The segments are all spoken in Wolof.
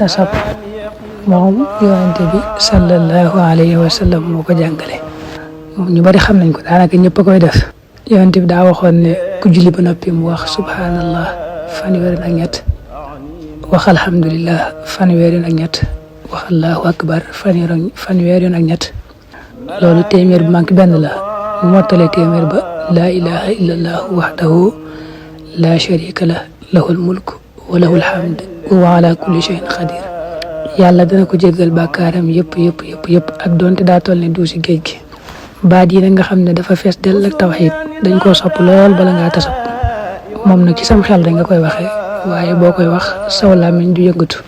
tasab moom yonente bi sallallahu alayhi wa sallam moo ko jàngale. ñu bari xam nañ ko, daanaka ñëpp a koy def. yonente bi daa waxoon ne ku julli ba noppi mu wax subhanallah fanweeri ak ñett, wax alhamdulillah fanweeri ak ñett, wax allahu akbar fanweeri ak ñett. loolu téeméer bu manqué benn la. bu mottalee téeméer ba laa ilaha illallah wahdahu la sharika lah lahul mulk wa lahul hamd wa huwa ala kulli shay'in qadir. yàlla dana ko jéggal bàkkaaram yëpp ak doonte daa toll ne duusi géej gi. baat yi nag nga xam ne dafa fees dell ak tawxiid dañ koo sopp lool bala ngaa tasab. moom nag ci sam xel da nga koy waxee, waaye boo koy wax saw làmmiñ du yëngatu.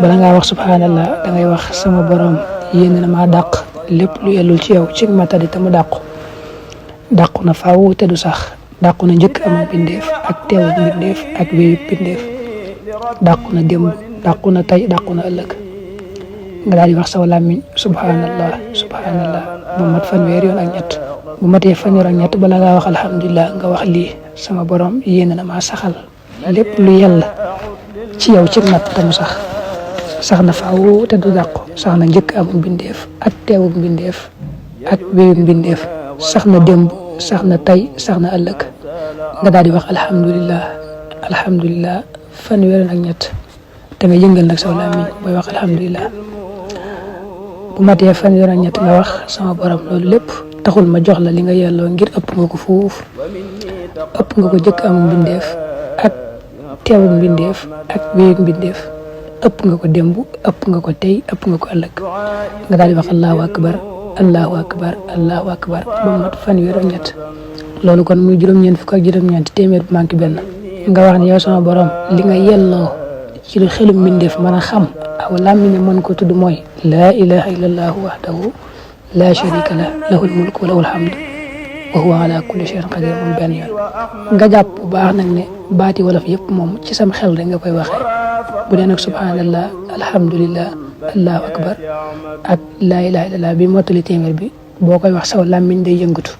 bala ngaa wax subhanallah da ngay wax sama borom yéen na maa dàq lépp lu yellul ci yow ci matadi te mu dàqu na faaw te du sax, dàqu na njëkk am bindeef ak teewu bindeef ak wéyu bindeef, dàqu na démb, dàqu na tey, dàqu na ëllëg. nga daal di wax saw làmmiñ subhanallah bu mat fanweeri yoon ak ñett. bu matee fanweer ak ñett bala ngaa wax alhamdulillah nga wax lii sama borom yéen na maa saxal lépp lu yàlla ci yow ci mat te mu sax na faaw te du dàqu, sax na njëkk am bindeef ak teewu bindeef ak wéyu bindeef, sax na démb, sax na tey, sax na ëllëg. nga daal di wax alhamdulillah fanweer ak ñett te nga yëngal nag saw làmmiñ booy wax alhamdulillah. bu matee fanweer ak ñett nga wax sama borom loolu lépp taxul ma jox la li nga yelloo ngir ëpp nga ko fuuf, ëpp nga ko jëkk am bindeef ak teewu bindeef ak wéyu bindeef, ëpp nga ko démb, ëpp nga ko tey, ëpp nga ko ëllëg. nga daal di wax allahu akbar ba mat fanweer ak ñett. loolu kon muy juróom-ñeent fukk ak juróom-ñeent téeméer bu manqué benn. nga wax ne yow sama borom li nga yelloo ci lu xelum mbindeef mën a xam aw làmmiñ mën ko tudd mooy laa ilaha illallah wahdahu la sharika lah lahul mulk wa lahul hamd wa huwa ala kulli shay'in qadir moom benn yoon. nga jàpp bu baax nag ne baati wolof yëpp moom ci sam xel rek nga koy waxee. bu dee nag subhanallah alhamdulillah allahu akbar ak laa ilaha illallah bi mottali téeméer bi boo koy wax saw làmmiñ day yëngatu.